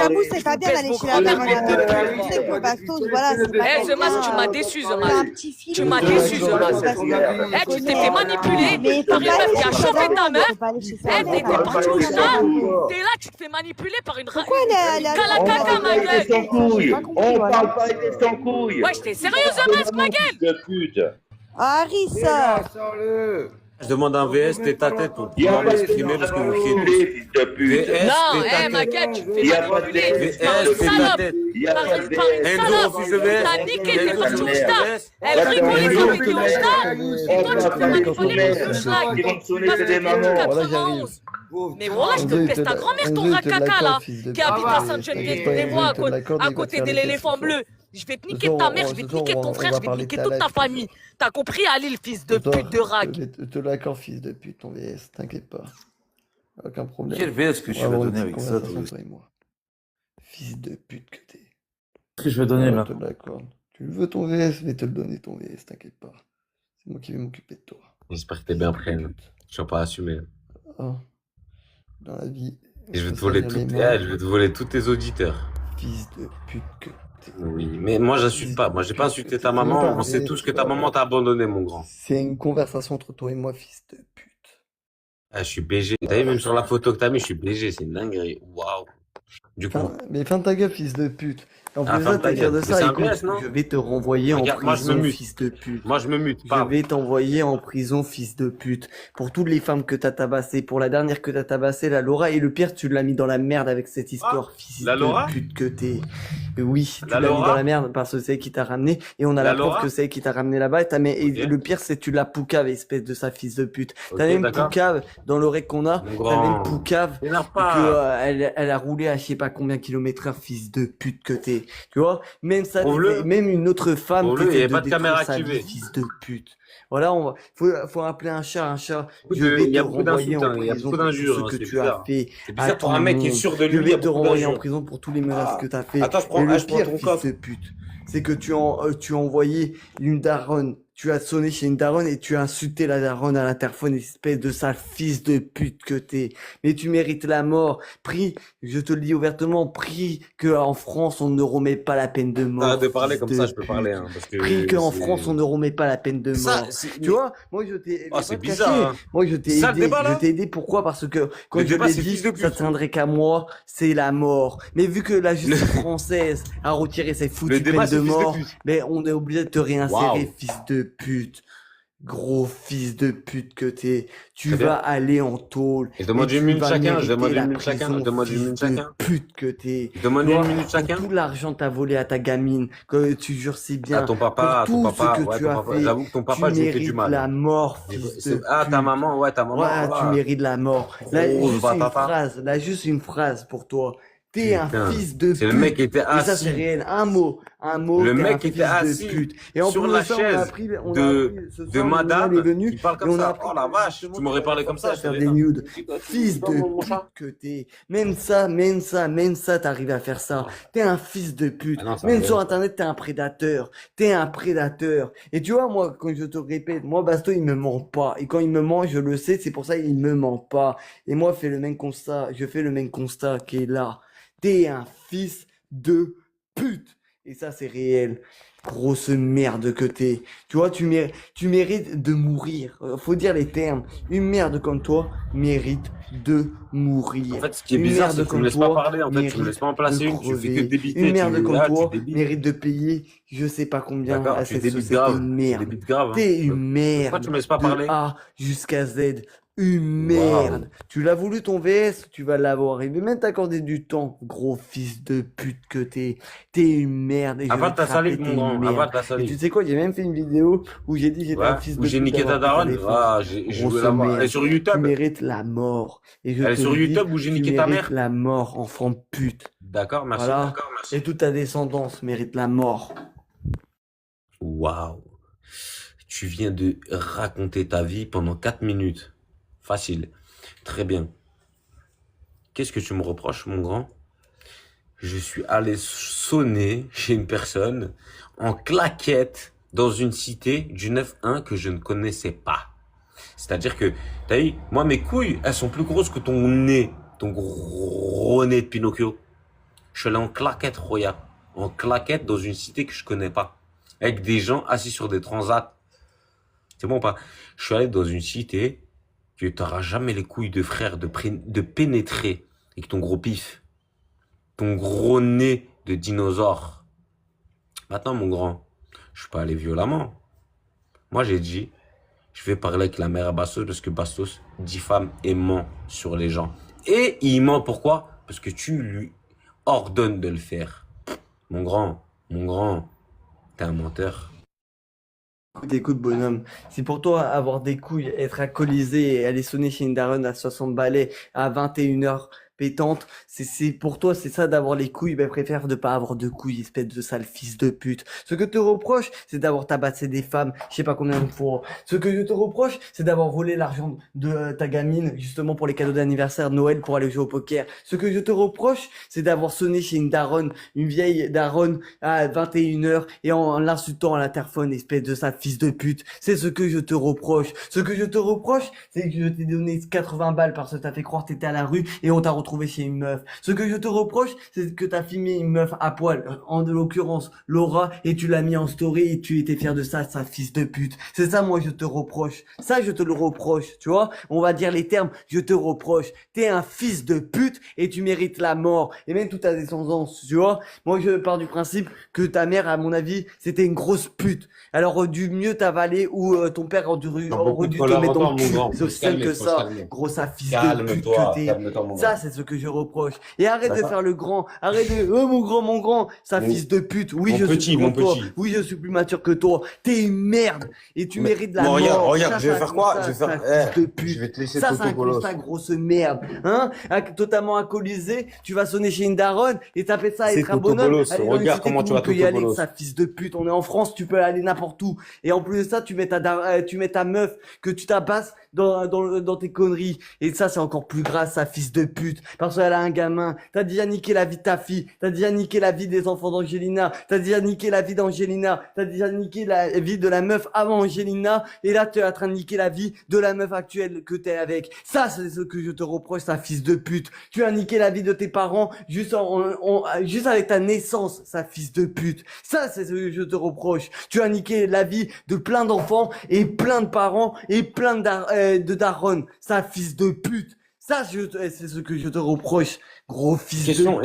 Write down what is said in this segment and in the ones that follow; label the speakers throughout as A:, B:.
A: j'avoue, c'est pas bien d'aller chez la mère regarder le truc. Tu sais que Bastos, voilà, c'est pas
B: The Mask, tu m'as déçu, The Mask. Tu m'as
A: déçu,
B: déçu, The Mask. Tu t'es fait manipuler par une meuf qui a chopé ta meuf. T'es parti au stade. T'es là, tu te fais manipuler par une
A: Pourquoi elle est
B: Kalakaka, ma gueule.
C: Sans couilles. On parle pas des sans couilles.
B: Ouais, j'étais sérieux, The Mask, ma gueule.
C: De pute.
A: Harris,
D: Je demande un VS tête à tête pour
C: Il y a
D: pouvoir
C: pas de
D: m'exprimer parce que vous criez
C: enculé, fils de pute.
D: VS
B: Non,
D: tête à
B: ma
D: tête.
B: gueule, tu te
C: Il y
B: fais
C: a pas de
B: manipuler
C: VS
B: par une
D: tête à
B: salope.
D: tête.
C: Il y a
B: Par
C: pas de
B: une
D: Enzo,
B: salope.
D: fils de VS.
B: T'as niqué, t'es
D: Enzo,
B: parti au
D: fils de
B: stade.
D: VS.
B: Elle rigolait quand t'étais au stade. Et toi, tu te fais manipuler par le schlag.
C: Ils vont te sonner,
B: Parce
C: c'est
B: que
C: des
B: t'es
C: mamans.
B: 91. Mais voilà, je te pèse ta grand-mère, ton rat caca là, qui habite à Sainte-Geneviève-des-Bois, à côté de l'éléphant bleu. Je vais te niquer ta mère, je vais te niquer ton frère, je vais te niquer toute ta famille. T'as compris, Ali, fils de pute de rag.
E: Je te l'accorde, fils de pute, ton VS, t'inquiète pas. Aucun problème.
D: Quel VS que tu vas donner avec ça, toi?
E: toi et moi. Fils de pute que t'es.
D: Qu'est-ce que je vais donner
E: Je
D: là?
E: te l'accorde. Tu le veux ton VS, je vais te le donner ton VS, t'inquiète pas. C'est moi qui vais m'occuper de toi.
D: J'espère que t'es bien prêt. Je suis pas assumé.
E: Ah. Dans la vie.
D: Et je vais
E: faut
D: te voler
E: salir les
D: tout,
E: mains.
D: je vais te voler tous tes auditeurs.
E: Fils de pute que t'es.
D: Oui, mais moi j'insulte pas. Moi j'ai pas insulté ta maman. On sait tous que ta maman t'a abandonné, mon grand.
E: C'est une conversation entre toi et moi, fils de pute.
D: Ah, je suis BG. T'as vu, même sur la photo que t'as mis, je suis BG. C'est une dinguerie. Waouh. Du coup,
E: Mais ferme ta gueule, fils de pute. En
D: Ah,
E: plus de ça,
D: ferme ta
E: t'as fier
D: gueule.
E: de
D: Mais
E: ça,
D: c'est un
E: écoute,
D: VS, non?
E: je vais te renvoyer en
D: Regarde, moi, je me
E: prison,
D: mute.
E: fils de pute.
D: moi je me mute.
E: Je
D: Pas.
E: vais t'envoyer en prison, fils de pute. Pour toutes les femmes que t'as tabassées, pour la dernière que t'as tabassée, la Laura, et le pire, tu l'as mis dans la merde avec cette histoire, fils
D: la
E: de
D: Laura
E: pute que t'es. Oui, tu
D: La
E: l'as mis
D: Laura
E: dans la merde parce que c'est elle qui t'a ramené, et on a
D: La
E: la preuve
D: Laura
E: que c'est elle qui t'a ramené là-bas, et, et
D: Ok.
E: le pire, c'est que tu l'as poucave, espèce de sa fils de pute.
D: Ok,
E: T'as même
D: d'accord.
E: poucave dans l'oreille qu'on a,
D: Mon
E: t'as même
D: grand.
E: poucave
D: T'énerve
E: que
D: pas.
E: elle a roulé à je sais pas combien kilomètres, fils de pute que t'es. Tu vois, même ça,
D: Prouve-le.
E: même une autre femme
D: Prouve-le,
E: t'essaie
D: il y a
E: de
D: pas de caméra
E: détruire sa vie,
D: activée.
E: fils de pute. Voilà, faut appeler un chat un chat.
D: Beaucoup
E: Je
D: de-
E: vais
D: il y a
E: te
D: beaucoup
E: renvoyer en
D: d'insultes, hein, il y a
E: prison
D: beaucoup
E: pour tout
D: d'injures,
E: ce
D: hein,
E: que
D: c'est
E: tu as
D: bizarre.
E: fait
D: C'est
E: à
D: bizarre
E: tout
D: pour un
E: le
D: mec qui est
E: monde.
D: sûr de
E: Je
D: lui. il y a
E: vais te
D: beaucoup
E: renvoyer en
D: d'injures.
E: prison pour tous les menaces que tu as fait.
D: Attends, je prends,
E: Et le
D: je prends
E: pire,
D: ton
E: fils
D: coffre.
E: de pute, c'est que tu as envoyé une daronne. Tu as sonné chez une daronne et tu as insulté la daronne à l'interphone, espèce de sale fils de pute que t'es. Mais tu mérites la mort. Prie, je te le dis ouvertement, prie que en France on ne remet pas la peine de mort.
D: Arrête de parler
E: fils
D: comme
E: de
D: ça, je peux
E: pute.
D: parler. Hein, parce que
E: Prie qu'en
D: c'est-
E: France on ne remet pas la peine de
D: Ça,
E: mort.
D: c'est-
E: Tu vois, moi je t'ai.
D: Oh,
E: je
D: c'est
E: vais pas te
D: bizarre,
E: cacher.
D: hein.
E: Moi je t'ai
D: C'est ça, le
E: aidé.
D: débat, là
E: Je t'ai aidé pourquoi? Parce que quand
D: Le
E: je
D: débat,
E: l'ai
D: c'est
E: dit,
D: fils de pute.
E: ça tiendrait qu'à moi, c'est la mort. Mais vu que la justice française a retiré ses
D: Le
E: foutues
D: débat,
E: peines
D: c'est
E: de
D: fils de
E: mort,
D: pute.
E: mais on est obligé de te réinsérer,
D: Waouh.
E: fils de pute. Gros fils de pute que t'es, tu
D: Très bien.
E: vas aller en tôle.
D: Je demande
E: et
D: une
E: tu
D: minute
E: vas
D: chacun, je
E: mériter
D: demande une
E: la
D: minute chacun,
E: prison,
D: je demande une
E: fils
D: minute
E: de
D: chacun.
E: pute que t'es.
D: Je demande
E: Toi,
D: une minute chacun.
E: pour tout l'argent que t'as volé à ta gamine, que tu jures si bien,
D: À ton papa,
E: pour tout ce que
D: ouais,
E: tu
D: ton
E: as
D: papa.
E: fait,
D: J'avoue que ton
E: tu
D: papa, je lui ai fait du
E: mérites
D: mal.
E: la mort, fils de
D: Ah, ta
E: pute.
D: maman, ouais, ta maman.
E: Ouais,
D: voilà.
E: tu mérites la mort. Là,
D: Grosse
E: juste une
D: batata.
E: phrase, là, juste une phrase pour toi. T'es un
D: Putain.
E: fils de
D: C'est
E: pute.
D: le mec qui était
E: Et ça, c'est
D: assis
E: réel. Un mot.
D: Le
E: t'es
D: mec
E: un
D: qui était
E: fils de
D: assis
E: pute. Et en
D: sur
E: plus
D: la
E: de ça,
D: chaise
E: on a appris,
D: de
E: ce
D: de
E: soir,
D: madame
E: Lionel est venu,
D: qui parle
E: et
D: comme
E: on a
D: ça.
E: appris
D: Oh la
E: que
D: vache,
E: justement,
D: tu m'aurais
E: tu
D: parlé
E: avais
D: comme ça,
E: commencé
D: je
E: à faire
D: savais
E: des
D: pas.
E: nudes. Fils de pute que t'es. Même ça, t'arrives à faire ça. T'es un fils de pute.
D: Ah non, ça
E: Même
D: va.
E: sur Internet, t'es un prédateur. T'es un prédateur. Et tu vois, moi, quand je te répète, moi, Basto, il me ment pas. Et quand il me ment, je le sais, c'est pour ça qu'il me ment pas. Et moi, je fais le même constat qui est là. T'es un fils de pute. Et ça, c'est réel. Grosse merde que t'es. Tu vois, tu mérites de mourir. Faut dire les termes. Une merde comme toi mérite de mourir.
D: En fait, ce qui est
E: Une
D: bizarre,
E: merde
D: c'est que tu me
E: comme
D: laisses pas
E: toi
D: parler. En fait, tu me
E: mérite
D: laisses pas en placer
E: de
D: une. Tu fais que
E: crever.
D: débiter.
E: Une merde comme toi
D: tu débites.
E: mérite de payer je sais pas combien
D: D'accord,
E: à
D: tu
E: cette
D: débites
E: société
D: grave.
E: de
D: Tu
E: merde.
D: débites grave. hein.
E: T'es une
D: Pourquoi
E: merde.
D: tu me laisses pas
E: De
D: parler?
E: A jusqu'à Z. Une merde. Tu l'as voulu ton VS, tu vas l'avoir. Il veut même t'accorder du temps, gros fils de pute que t'es. T'es une merde. Et je vais
D: Avale
E: te
D: ta
E: frapper,
D: salive,
E: t'es
D: mon
E: une
D: grand.
E: merde.
D: Avale ta
E: Et tu
D: salive.
E: sais quoi, j'ai même fait une vidéo où j'ai dit que j'étais
D: Ouais,
E: un fils de
D: où
E: pute.
D: j'ai niqué ta
E: d'avoir pris
D: daronne.
E: ta défense.
D: Ah, je
E: Grosse
D: veux la mort.
E: merde.
D: Elle est sur
E: Tu
D: YouTube.
E: mérites la mort. Et je
D: Elle est
E: te
D: sur
E: le dis,
D: YouTube où j'ai
E: tu
D: niqué ta
E: mérites
D: mère.
E: la mort, enfant de pute.
D: D'accord, merci.
E: Voilà.
D: D'accord, merci.
E: Et toute ta descendance mérite la mort.
D: Waouh. Tu viens de raconter ta vie pendant 4 minutes. Facile. Très bien. Qu'est-ce que tu me reproches, mon grand? Je suis allé sonner chez une personne en claquette dans une cité du 9-1 que je ne connaissais pas. C'est-à-dire que, t'as vu, moi, mes couilles, elles sont plus grosses que ton nez, ton gros nez de Pinocchio. Je suis allé en claquette, Roya. En claquette dans une cité que je connais pas. Avec des gens assis sur des transats. C'est bon ou pas? Je suis allé dans une cité que t'auras jamais les couilles de frère de pénétrer avec ton gros pif. Ton gros nez de dinosaure. Maintenant, mon grand, je suis pas allé violemment. Moi, j'ai dit, je vais parler avec la mère à Bastos parce que Bastos diffame et ment sur les gens. Et il ment pourquoi? Parce que tu lui ordonnes de le faire. Mon grand, t'es un menteur.
E: Écoute, bonhomme, si pour toi avoir des couilles, être alcoolisé et aller sonner chez une daronne à 60 balais à 21h pétante, c'est pour toi, c'est ça d'avoir les couilles, ben préfère de pas avoir de couilles, espèce de sale fils de pute. Ce que te reproche, c'est d'avoir tabassé des femmes, je sais pas combien de fois. Ce que je te reproche, c'est d'avoir volé l'argent de ta gamine, justement pour les cadeaux d'anniversaire de Noël pour aller jouer au poker. Ce que je te reproche, c'est d'avoir sonné chez une daronne, une vieille daronne à 21h et en l'insultant à l'interphone, espèce de sale fils de pute. C'est ce que je te reproche. Ce que je te reproche, c'est que je t'ai donné 80 balles parce que t'as fait croire que t'étais à la rue et on t'a retrouvé chez une meuf. Ce que je te reproche, c'est que t'as filmé une meuf à poil, en de l'occurrence Laura, et tu l'as mis en story et tu étais fier de ça, sa fils de pute. C'est ça, moi, je te reproche. Ça, je te le reproche, tu vois. On va dire les termes, je te reproche. T'es un fils de pute et tu mérites la mort. Et même toute ta descendance, tu vois. Moi, je pars du principe que ta mère, à mon avis, c'était une grosse pute. Alors, du mieux t'avaler ou ton père aurait dû te mettre dans le cul. C'est aussi simple que ça. Gros, sa fils de pute que t'es. Ça, c'est ce que je reproche. Et arrête de faire le grand. Arrête de, oh, mon grand, sa fils de pute. Oui, je suis plus toi. Oui, je suis plus mature que toi. T'es une merde. Et tu mérites la mort.
F: Regarde,
E: Ça,
F: je vais
E: c'est
F: faire
E: un
F: quoi?
E: constat,
F: Je vais faire,
E: c'est un fils de pute.
F: je vais te laisser
E: Ça, c'est un
F: Toto
E: constat, grosse merde. Hein? Totalement alcoolisé. Tu vas sonner chez une daronne et t'appelles ça
F: C'est
E: être un
F: Toto
E: bonhomme.
F: Bolos.
E: Allez, dans une
F: Regarde
E: cité,
F: comment
E: tout
F: tu
E: le
F: vas
E: monde peut y
F: Toto
E: aller,
F: Bolos.
E: sa fils de pute. On est en France, tu peux aller n'importe où. Et en plus de ça, tu mets ta meuf que tu tabasses dans tes conneries. Et ça, c'est encore plus grave, sa fils de pute. Parce qu'elle a un gamin. T'as déjà niqué la vie de ta fille. T'as déjà niqué la vie des enfants d'Angelina. T'as déjà niqué la vie d'Angelina. T'as déjà niqué la vie de la meuf avant Angelina. Et là, tu es en train de niquer la vie de la meuf actuelle que t'es avec. Ça, c'est ce que je te reproche, sa fils de pute. Tu as niqué la vie de tes parents juste juste avec ta naissance, sa fils de pute. Ça, c'est ce que je te reproche. Tu as niqué la vie de plein d'enfants et plein de parents et plein de darons, sa fils de pute. Ça, c'est ce que je te reproche, gros fils de pute.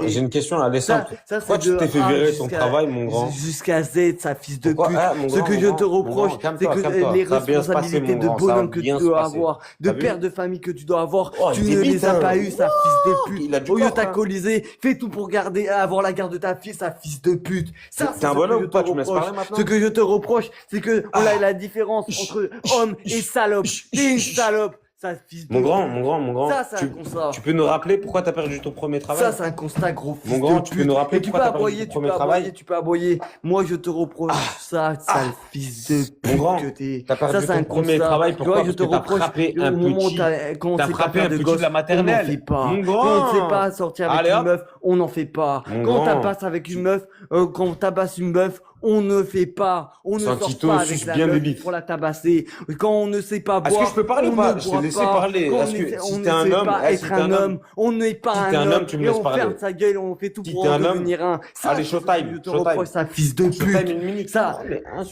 F: J'ai une question, elle est simple.
E: Ça,
F: Pourquoi tu t'es fait virer de ton travail, mon grand?
E: Jusqu'à Z, sa fils de
F: Pourquoi
E: pute.
F: mon
E: Ce
F: grand,
E: que
F: mon
E: je
F: grand,
E: te reproche,
F: mon grand,
E: c'est que
F: calme-toi.
E: les
F: Ça va bien se passer,
E: responsabilités
F: mon
E: de
F: grand, ça va
E: bonhomme que
F: bien
E: tu
F: se
E: dois
F: passer.
E: avoir, de
F: T'as vu?
E: père de famille que tu dois avoir,
F: Oh,
E: tu
F: il
E: ne
F: débite,
E: les as
F: hein.
E: pas eu, sa fils de pute.
F: Il a du
E: Au lieu de
F: corps, hein.
E: t'alcooliser, fais tout pour avoir la garde de ta fille, sa fils de pute. Ça,
F: T'es un
E: ce que
F: bonhomme
E: je
F: ou pas?
E: te
F: Tu me laisses
E: reproche.
F: parler maintenant?
E: Ce que je te reproche, c'est que on a la différence entre homme et salope. T'es une salope. Ça, fils de
F: Mon grand,
E: pute.
F: mon grand.
E: Ça, c'est un constat.
F: Tu peux nous rappeler pourquoi t'as perdu ton premier travail?
E: Ça, c'est un constat, gros fils
F: Mon grand,
E: de
F: tu peux
E: pute.
F: nous rappeler
E: Et tu peux
F: pourquoi t'as perdu
E: aboyer,
F: ton
E: tu
F: premier
E: peux
F: travail?
E: aboyer, tu peux aboyer. Moi, je te reproche ça, sale fils de
F: Mon
E: pute
F: grand,
E: que t'es.
F: t'as perdu
E: Ça, c'est
F: ton
E: un
F: premier
E: constat.
F: travail,
E: Tu
F: pourquoi?
E: vois, je
F: Parce
E: te
F: que t'as
E: reproche
F: frappé
E: au
F: un
E: moment où
F: petit.
E: t'as commencé
F: T'as
E: pas à
F: frappé
E: faire
F: un
E: de
F: petit
E: gosse,
F: de la
E: on n'en
F: maternelle.
E: fait pas.
F: Mon
E: Quand on ne sait
F: grand.
E: pas sortir avec
F: Allez,
E: une
F: hop.
E: meuf, on n'en fait pas.
F: Mon
E: Quand on
F: grand.
E: tabasse avec une meuf, quand on tabasse une meuf, on ne fait pas. On ne sort
F: Santito,
E: pas avec
F: suce
E: la
F: bien
E: meuf
F: des bites.
E: pour la tabasser. Quand on ne sait pas
F: Est-ce
E: boire,
F: que je peux parler
E: on
F: ou pas?
E: ne
F: Je t'ai
E: boit
F: laissé
E: pas.
F: parler.
E: Quand
F: Est-ce que
E: on
F: si
E: ne
F: t'es un
E: sait
F: homme,
E: pas
F: si
E: être
F: t'es
E: un homme, on n'est pas
F: si
E: un
F: t'es un
E: homme.
F: homme, tu me
E: Et
F: laisses
E: on
F: parler.
E: ferme sa gueule, on fait tout
F: Si
E: pour
F: t'es
E: en
F: un homme,
E: devenir un. Ça,
F: allez,
E: c'est ce que
F: showtime,
E: je te
F: showtime.
E: reproche, ça, fils de
F: Showtime,
E: pute.
F: une minute.
E: Ça,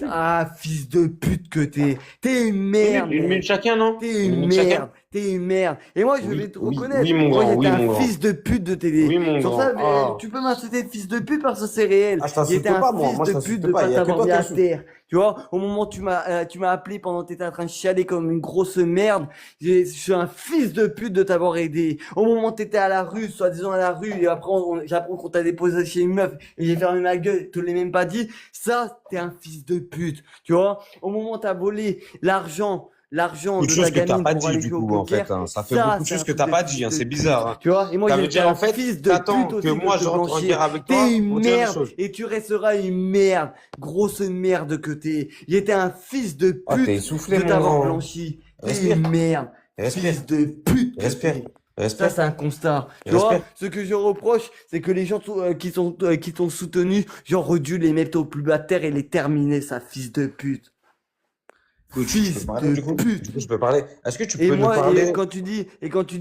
E: ah, fils de pute que t'es. T'es une merde.
F: Une minute chacun, non?
E: T'es
F: Une
E: une
F: minute chacun?
E: merde. T'es une merde. Et moi, je
F: Oui,
E: vais te
F: oui,
E: reconnaître.
F: oui, mon
E: Moi,
F: grand,
E: j'étais
F: oui,
E: un
F: mon grand.
E: fils de pute de télé.
F: Oui, mon
E: Sur
F: grand.
E: ça,
F: Ah.
E: tu peux m'insulter de fils de pute parce que c'est réel.
F: Ah, je t'insulte
E: J'étais un
F: pas, moi.
E: fils
F: Moi, je
E: de
F: t'insulte
E: pute de
F: pas.
E: pas
F: Il y a que
E: t'avoir
F: toi
E: mis
F: qui
E: à
F: insultes.
E: terre. Tu vois, au moment où tu m'as appelé pendant que t'étais en train de chialer comme une grosse merde, je suis un fils de pute de t'avoir aidé. Au moment où t'étais à la rue, soi-disant à la rue, et après j'apprends qu'on t'a déposé chez une meuf, et j'ai fermé ma gueule, te l'ai même pas dit, ça, t'es un fils de pute. Tu vois, au moment où t'as volé l'argent
F: Beaucoup
E: de
F: de
E: ta
F: choses que t'as
E: gamine
F: pas
E: pour
F: dit,
E: aller
F: du
E: jouer au
F: coup, en
E: poker,
F: fait, hein. Ça fait
E: ça,
F: beaucoup de
E: c'est un
F: choses que
E: truc
F: t'as
E: de
F: pas
E: fils
F: dit, hein.
E: de
F: C'est
E: pute.
F: bizarre, hein.
E: Tu vois, et moi
F: Ça
E: j'ai
F: veut
E: été
F: dire,
E: un
F: en fait,
E: fils de
F: t'attends
E: pute
F: que
E: aussi
F: moi,
E: de te
F: je rentre en
E: blanchir.
F: guerre avec
E: T'es
F: toi
E: une
F: pour dire des
E: merde
F: choses.
E: et tu resteras une merde, grosse merde que t'es. J'étais un fils de
F: Oh, t'es
E: pute
F: essoufflé,
E: de
F: mon
E: t'avoir
F: grand.
E: blanchi. T'es
F: Respire.
E: une merde,
F: Respire.
E: fils de pute. que
F: Respire.
E: t'es. Ça,
F: Respire.
E: c'est un constat. Tu
F: Respire.
E: vois, ce que je reproche, c'est que les gens qui t'ont soutenu, j'aurais dû les mettre au plus bas de terre et les terminer, ça, fils de pute. Fils de pute.
F: Du coup, je peux parler. Est-ce que tu
E: Et
F: peux nous
E: moi,
F: parler?
E: et quand tu dis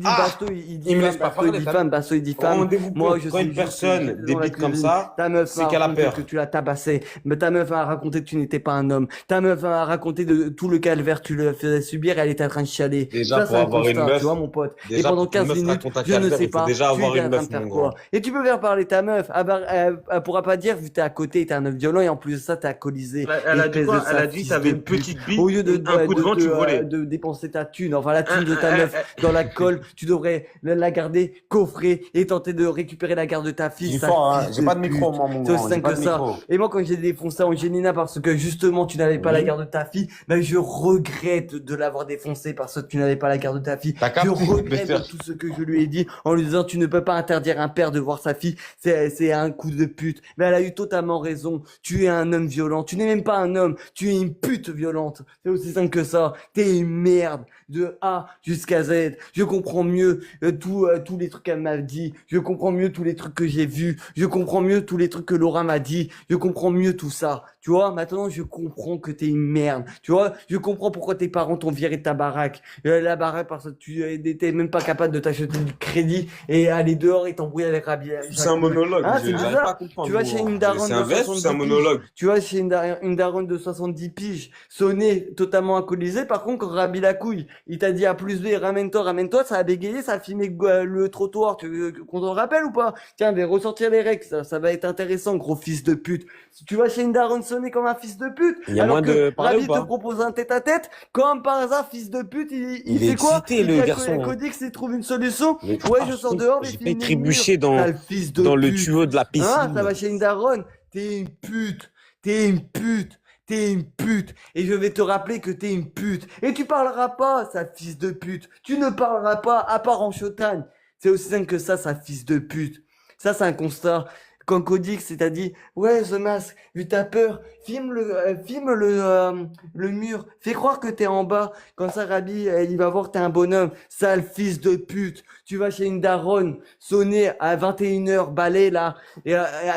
F: Ah,
E: Basto, il dit
F: il me
E: femme,
F: laisse pas
E: Basto, il
F: parler,
E: dit
F: t'as-
E: femme, Basto, il dit femme.
F: Rendez-vous
E: Moi,
F: compte,
E: je
F: quand
E: sais
F: une
E: juste
F: personne
E: que dans la
F: débite comme
E: cuisine,
F: ça,
E: ta meuf
F: c'est
E: m'a
F: qu'elle a
E: raconté
F: peur.
E: que tu l'as tabassé. Mais ta meuf m'a raconté que tu n'étais pas un homme. Ta meuf m'a raconté de tout le calvaire que tu le faisais subir et elle était en train de chialer.
F: Déjà,
E: Ça,
F: pour
E: c'est un
F: avoir une
E: constat,
F: meuf,
E: tu vois, mon pote. Et
F: déjà,
E: pendant
F: pour qu'une
E: 15
F: meuf
E: minutes,
F: raconte un
E: je ne
F: calvaire,
E: sais
F: il faut
E: pas,
F: déjà
E: tu
F: avoir
E: étais
F: une
E: en train
F: meuf,
E: de faire
F: mon
E: quoi.
F: grand.
E: Et tu peux faire parler ta meuf. Ah bah, elle pourra pas dire, vu que t'es à côté, t'es un homme violent et en plus de ça, t'es alcoolisé.
F: Elle a dit
E: Espèce
F: quoi?
E: de
F: Elle a
E: sale
F: dit
E: fils
F: t'avais
E: de
F: une
E: pute.
F: petite bite,
E: Au lieu
F: un coup de vent, tu volais.
E: de dépenser ta thune, enfin la thune de ta
F: Un-
E: meuf
F: un-
E: dans la colle, tu devrais la garder coffrée et tenter de récupérer la garde de ta fille.
F: Il est
E: sale
F: fort, hein.
E: fils
F: J'ai pas de
E: pute.
F: micro, moi, mon
E: C'est aussi
F: grand. J'ai
E: simple
F: pas
E: que
F: de
E: ça.
F: micro.
E: Et moi, quand j'ai défoncé Angelina parce que justement tu n'avais pas la
F: Oui.
E: garde de ta fille, ben je regrette de l'avoir défoncé parce que tu n'avais pas la garde de ta fille.
F: T'as capté,
E: Je regrette de
F: Bester.
E: tout ce que je lui ai dit en lui disant tu ne peux pas interdire un père de voir sa fille, c'est un coup de pute. Mais elle a eu totalement raison. Tu es un homme violent. Tu n'es même pas un homme. Tu es une pute violente. C'est aussi simple que ça. T'es une merde de A jusqu'à Z. Je comprends mieux tous les trucs qu'elle m'a dit. Je comprends mieux tous les trucs que j'ai vus. Je comprends mieux tous les trucs que Laura m'a dit. Je comprends mieux tout ça. Tu vois, maintenant je comprends que t'es une merde. Tu vois, je comprends pourquoi tes parents t'ont viré de ta baraque. La baraque parce que tu n'étais même pas capable de t'acheter du crédit et aller dehors et t'embrouiller avec Rabia.
F: C'est un monologue.
E: Ah, c'est
F: J'arrive
E: bizarre.
F: pas à comprendre,
E: Tu vas
F: mon
E: chez
F: grand.
E: une daronne
F: C'est un
E: de
F: verse ou c'est un
E: 70
F: monologue?
E: Tu vois, chez une daronne de 70 piges, sonner totalement alcoolisé. Par contre, quand Rabi la couille, il t'a dit A plus B, ramène-toi, ça a bégayé, ça a filmé le trottoir. Tu veux qu'on t'en rappelle ou pas? Tiens, vais ressortir les règles, ça va être intéressant, gros fils de pute. Si tu vas chez une daronne sonner comme un fils de pute,
F: Il y a
E: alors
F: moins
E: que
F: de parler
E: Rabi
F: ou pas?
E: te propose un tête-à-tête, comme par hasard, fils de pute,
F: Il est
E: fait quoi?
F: excité, le
E: dit à
F: garçon.
E: Codix, il trouve une solution.
F: Mais-
E: Ouais,
F: Ah,
E: je sors dehors,
F: j'ai
E: mais
F: fait trébucher dans
E: fils de
F: le
E: pute.
F: tuyau de la piscine.
E: Ah, ça va chez une daronne. T'es une pute. T'es une pute. T'es une pute. Et je vais te rappeler que t'es une pute. Et tu parleras pas, sa fils de pute. Tu ne parleras pas, à part en chautagne. C'est aussi simple que ça, sa fils de pute. Ça, c'est un constat. Quand Codix, c'est dit, ouais, The Mask, vu ta peur, filme le mur. Fais croire que t'es en bas. Quand ça, Rabi, il va voir que t'es un bonhomme. Sale fils de pute. Tu vas chez une daronne, sonner à 21h, balai, là, et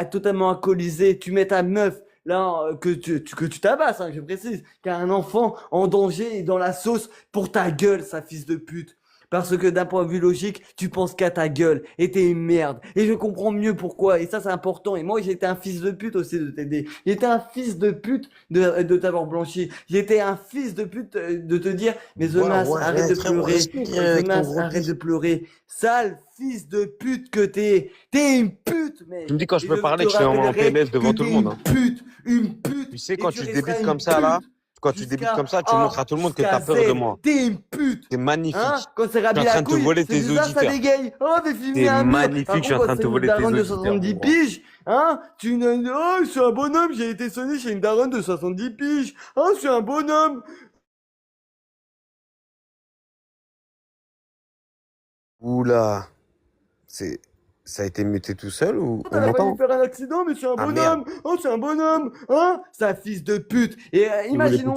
E: totalement alcoolisé. Tu mets ta meuf, là, que tu tabasses, hein, je précise, qui a un enfant en danger et dans la sauce pour ta gueule, sa fils de pute. Parce que d'un point de vue logique, tu penses qu'à ta gueule, et t'es une merde. Et je comprends mieux pourquoi, et ça c'est important. Et moi j'étais un fils de pute aussi de t'aider. J'étais un fils de pute de t'avoir blanchi. J'étais un fils de pute de te dire, mais The Mask, arrête de pleurer. The Mask, arrête de pleurer. Sale fils de pute que t'es. T'es une pute, mec.
F: Tu me dis quand je
E: Et
F: peux parler que je suis en
E: rappellerai
F: PLS devant
E: que
F: tout le
E: t'es
F: monde. Hein.
E: Une pute.
F: Tu sais,
E: Et
F: quand
E: tu
F: tu
E: resteras
F: débites
E: une
F: comme ça, là,
E: pute
F: quand tu débites
E: jusqu'à
F: comme ça, tu
E: A,
F: montres à tout le monde que
E: jusqu'à
F: t'as peur de
E: Z.
F: moi.
E: T'es une pute.
F: C'est magnifique.
E: Hein, quand c'est
F: Je
E: Rabi
F: suis en train
E: la
F: de te
E: couille,
F: voler
E: c'est
F: tes
E: bizarre, ça
F: auditeurs.
E: dégaye. Oh, mais filmer
F: C'est
E: un mur.
F: magnifique,
E: Par
F: je suis en
E: contre,
F: train de te
E: quand
F: voler
E: c'est
F: tes
E: une daronne de
F: auditeurs,
E: 70
F: mon
E: piges, hein, oh, je suis un bonhomme, j'ai été sonné chez une daronne de 70 piges. Oh, je suis un bonhomme.
F: Oula. Ça a été muté tout seul ou on
E: T'as failli
F: m'entend?
E: faire un accident, mais je suis un
F: Ah,
E: bonhomme. Oh, je suis un bonhomme. Hein, sa fils de pute. Et imaginons,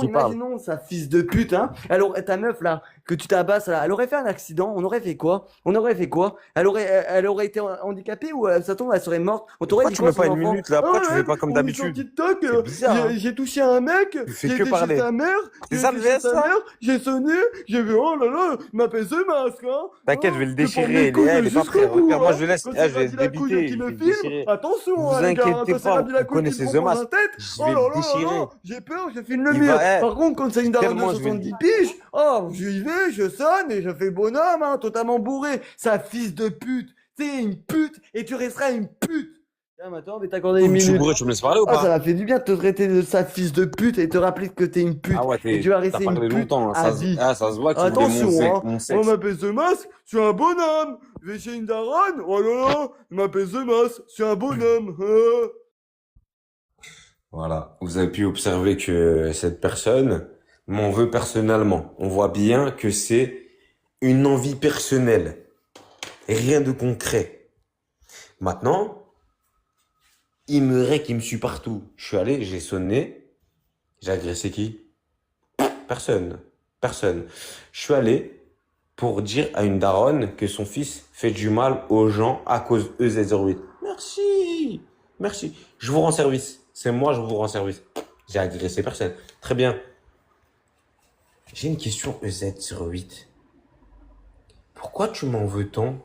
E: sa fils de pute, hein. Alors, ta meuf, là, que tu tabasses, là, elle aurait fait un accident. On aurait fait quoi? Elle aurait été handicapée ou ça tombe, elle serait morte. On t'aurait
F: Pourquoi
E: dit
F: tu
E: quoi,
F: mets pas
E: son
F: une
E: enfant?
F: minute là? Pourquoi
E: Ah
F: tu
E: ouais,
F: fais pas comme
E: on est sur
F: d'habitude?
E: TikTok,
F: C'est bizarre, hein.
E: j'ai touché un mec.
F: Tu fais
E: J'ai
F: que
E: été
F: parler.
E: chez sa mère.
F: C'est
E: j'ai
F: ça,
E: été
F: le
E: chez
F: VS,
E: sa
F: là?
E: mère, j'ai sonné. J'ai vu, oh là là, il m'appelle The Mask, hein.
F: T'inquiète,
E: Oh,
F: je vais le
E: je prends mes
F: déchirer.
E: couilles
F: Elle est pas
E: jusqu'au
F: prête.
E: bout,
F: Regarde, moi
E: hein.
F: je laisse.
E: Quand
F: Ah,
E: c'est
F: je vais
E: Rabi la couille
F: débiter.
E: qui
F: Je
E: me
F: vais le
E: filme,
F: déchirer.
E: attention,
F: Vous
E: hein, les gars,
F: inquiétez
E: quand c'est
F: pas,
E: Rabi la
F: vous
E: couille qui
F: connaissez
E: te
F: The
E: propose
F: Mask.
E: un tête,
F: Je
E: oh
F: vais
E: là
F: le
E: là là
F: déchirer.
E: là, j'ai peur, je filme le
F: Il
E: mur.
F: va- eh,
E: Par contre, quand c'est une daronne de
F: tellement je vais le
E: 70 piges, oh, j'y vais, je sonne et je fais bonhomme, hein, totalement bourré. Sa fils de pute, t'es une pute et tu resteras une pute. Tiens, maintenant, on va t'accorder une
F: Je suis
E: minute.
F: bourré, tu me laisses parler ou
E: Ah, ça
F: pas?
E: m'a fait du bien de te traiter de sa fils de pute et te rappeler que t'es une pute.
F: Ah ouais,
E: Et tu vas
F: t'as
E: rester
F: parlé
E: une pute
F: longtemps.
E: à vie.
F: Ça se voit que tu voulais
E: Attention, hein.
F: mon
E: On
F: sexe.
E: m'appelle The Mask, je suis un bonhomme. Je vais chez une daronne, oh là là, il m'appelle The Mask, je suis un bonhomme.
D: Voilà. Vous avez pu observer que cette personne m'en veut personnellement. On voit bien que c'est une envie personnelle. Rien de concret. Maintenant, il me suit partout. Je suis allé, j'ai sonné. J'ai agressé qui? Personne. Je suis allé pour dire à une daronne que son fils fait du mal aux gens à cause EZ08. Merci. Je vous rends service. C'est moi, je vous rends service. J'ai agressé personne. Très bien. J'ai une question EZ sur 8. Pourquoi tu m'en veux tant?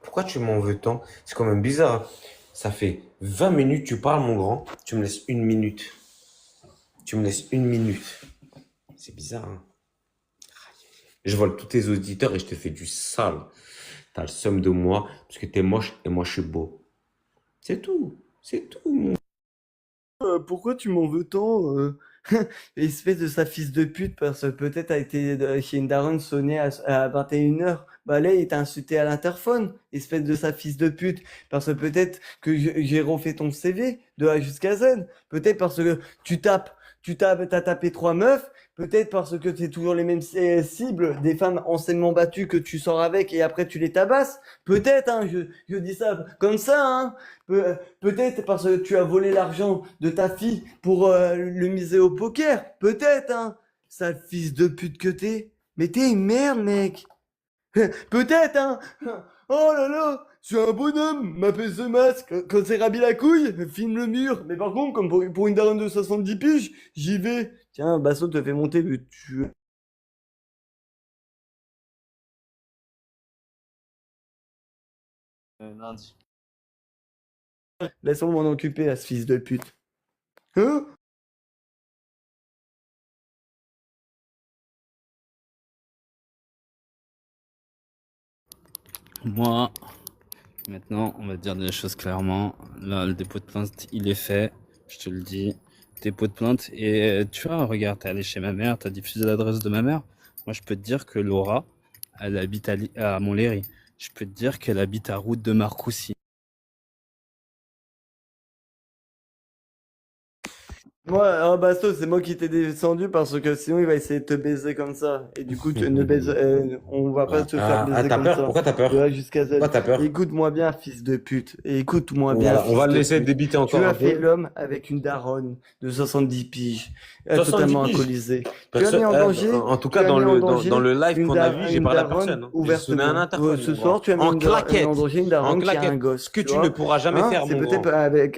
D: Pourquoi tu m'en veux tant? C'est quand même bizarre, hein. Ça fait 20 minutes, tu parles, mon grand. Tu me laisses une minute. Tu me laisses une minute. C'est bizarre, hein. Je vole tous tes auditeurs et je te fais du sale. T'as le seum de moi parce que t'es moche et moi je suis beau. C'est tout. C'est tout.
E: Pourquoi tu m'en veux tant espèce de sa fils de pute, parce que peut-être a été chez une daronne sonné à 21h. Bah là, il t'a insulté à l'interphone, espèce de sa fils de pute. Parce que peut-être que j'ai refait ton CV de A jusqu'à Z. Peut-être parce que t'as tapé 3 meufs. Peut-être parce que c'est toujours les mêmes cibles, des femmes anciennement battues que tu sors avec et après tu les tabasses. Peut-être, hein, je dis ça comme ça, hein. Peut-être parce que tu as volé l'argent de ta fille pour le miser au poker. Peut-être, hein. Sale fils de pute que t'es. Mais t'es une merde, mec. Peut-être, hein. Oh là là, je suis un bonhomme, m'appelle ce masque. Quand c'est Rabi la couille, filme le mur. Mais par contre, comme pour une daronne de 70 piges, j'y vais. Tiens, Basso te fait monter, mais tu...
G: Lundi.
E: Laisse-moi m'en occuper, à ce fils de pute. Hein?
G: Moi, maintenant, on va dire des choses clairement. Là, le dépôt de plainte, il est fait. Je te le dis. Dépôt de plainte. Et tu vois, regarde, t'es allé chez ma mère, t'as diffusé l'adresse de ma mère. Moi, je peux te dire que Laura, elle habite à Montlhéry. Je peux te dire qu'elle habite à Route de Marcoussis.
E: Moi, Basto, c'est moi qui t'ai descendu parce que sinon il va essayer de te baiser comme ça. Et du coup, tu ne baises, on va pas te faire baiser
D: t'as
E: comme
D: peur?
E: ça.
D: Pourquoi t'as peur?
E: De A jusqu'à Z.
D: Pourquoi t'as peur?
E: Écoute-moi bien, fils de pute. Et écoute-moi bien.
D: Voilà, on va
E: fils
D: le
E: de
D: laisser
E: pute.
D: débiter
E: Tu
D: encore un
E: as fait
D: peu.
E: l'homme avec une daronne de 70 piges,
D: 70
E: totalement
D: piges.
E: alcoolisée. Tu as mis en
D: Personne,
E: danger.
D: en tout
E: tu
D: cas,
E: as
D: dans
E: mis en
D: le
E: danger
D: live
E: une
D: qu'on a vu, j'ai
E: une
D: parlé à
E: daronne
D: personne, hein. J'ai sonné un
E: ouvertement.
D: interphone,
E: Ce
D: mon
E: soir,
D: grand.
E: tu as mis
D: En
E: en
D: claquette.
E: danger une
D: En
E: daronne qui a un
D: claquette.
E: gosse.
D: Ce que
E: Tu
D: tu ne
E: vois?
D: pourras jamais
E: Hein?
D: faire,
E: C'est
D: mon
E: peut-être
D: grand.
E: avec